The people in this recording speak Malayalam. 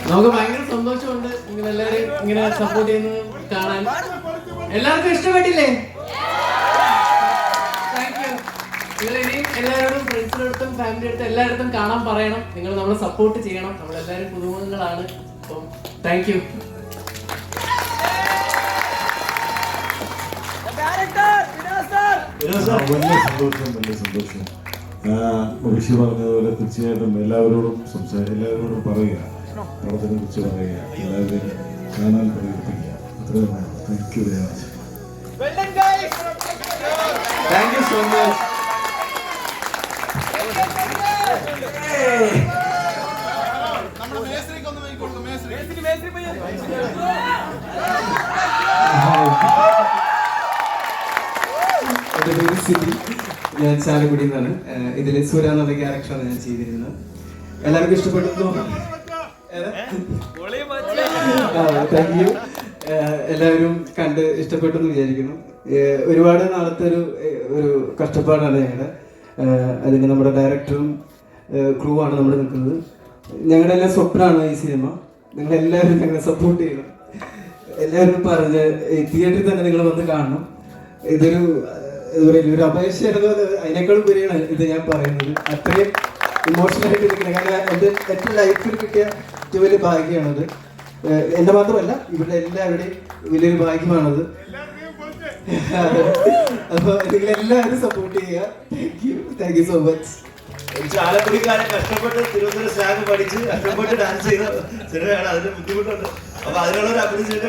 നമുക്ക് ഭയങ്കര സന്തോഷമുണ്ട് നിങ്ങൾ എല്ലാവരും ഇങ്ങനെ സപ്പോർട്ട് ചെയ്യുന്നത് കാണാൻ. എല്ലാവർക്കും ഇഷ്ടപ്പെട്ടില്ലേ? Thank you. നിങ്ങൾ ഇനിയും എല്ലാവരോടും ഫ്രണ്ട്സിനടുത്തും ഫാമിലി അടുത്തും എല്ലായിടത്തും കാണാൻ പറയണം. നിങ്ങൾ നമ്മളെ സപ്പോർട്ട് ചെയ്യണം. നമ്മളെല്ലാവരും പുതുമുഖങ്ങളാണ്. അപ്പം താങ്ക് യു. വലിയ സന്തോഷം. ഋഷി പറഞ്ഞതുപോലെ തീർച്ചയായിട്ടും എല്ലാവരോടും പറയുക, പടത്തിനെ കുറിച്ച് പറയുക, എല്ലാവരെയും കാണാൻ പ്രകടിപ്പിക്കുക. അത്രയും thank you very much. Thank you so much. എൻ്റെ പേര് സിബി, ഞാൻ ചാലക്കുടിയിൽ നിന്നാണ്. ഇതിൽ സൂര്യ എന്നുള്ള ക്യാരക്ടറാണ് ഞാൻ ചെയ്തിരുന്നത്. എല്ലാവർക്കും ഇഷ്ടപ്പെട്ടു. Thank you. എല്ലാവരും കണ്ട് ഇഷ്ടപ്പെട്ടു എന്ന് വിചാരിക്കുന്നു. ഒരുപാട് നാളത്തെ ഒരു കഷ്ടപ്പാടാണ് ഞങ്ങളുടെ. അതിന് നമ്മുടെ ഡയറക്ടറും ക്രൂ ആണ് നമ്മൾ നിൽക്കുന്നത്. ഞങ്ങളുടെ എല്ലാം സ്വപ്നമാണ് ഈ സിനിമ. നിങ്ങളെല്ലാവരും ഞങ്ങളെ സപ്പോർട്ട് ചെയ്യണം. എല്ലാവരും പറഞ്ഞ് തിയേറ്ററിൽ തന്നെ നിങ്ങൾ വന്ന് കാണണം. ഇതൊരു ഒരു അപേക്ഷയായിരുന്നു. അതിനേക്കാളും ഉപരിയാണ് ഇത് ഞാൻ പറയുന്നത്. അത്രയും ഇമോഷണലായിട്ട് നിൽക്കുന്നത്. കാരണം എൻ്റെ ഏറ്റവും ലൈഫിൽ കിട്ടിയ ഏറ്റവും വലിയ ഭാഗ്യമാണത്. എൻ്റെ മാത്രമല്ല, ഇവിടെ എല്ലാവരുടെയും വലിയൊരു ഭാഗ്യമാണത്. അപ്പോൾ നിങ്ങളെല്ലാവരും സപ്പോർട്ട് ചെയ്യുക. Thank you so much. ചാലക്കുടിക്കാരെ കഷ്ടപ്പെട്ട് തിരുവനന്തപുരം സ്ലാങ് പഠിച്ച് കഷ്ടപ്പെട്ട് ഡാൻസ് ചെയ്ത സിനിമയാണ്. അതിന് ബുദ്ധിമുട്ടുണ്ട്. അപ്പൊ അതിനുള്ള ഒരു അഭിനയിച്ചിട്ട്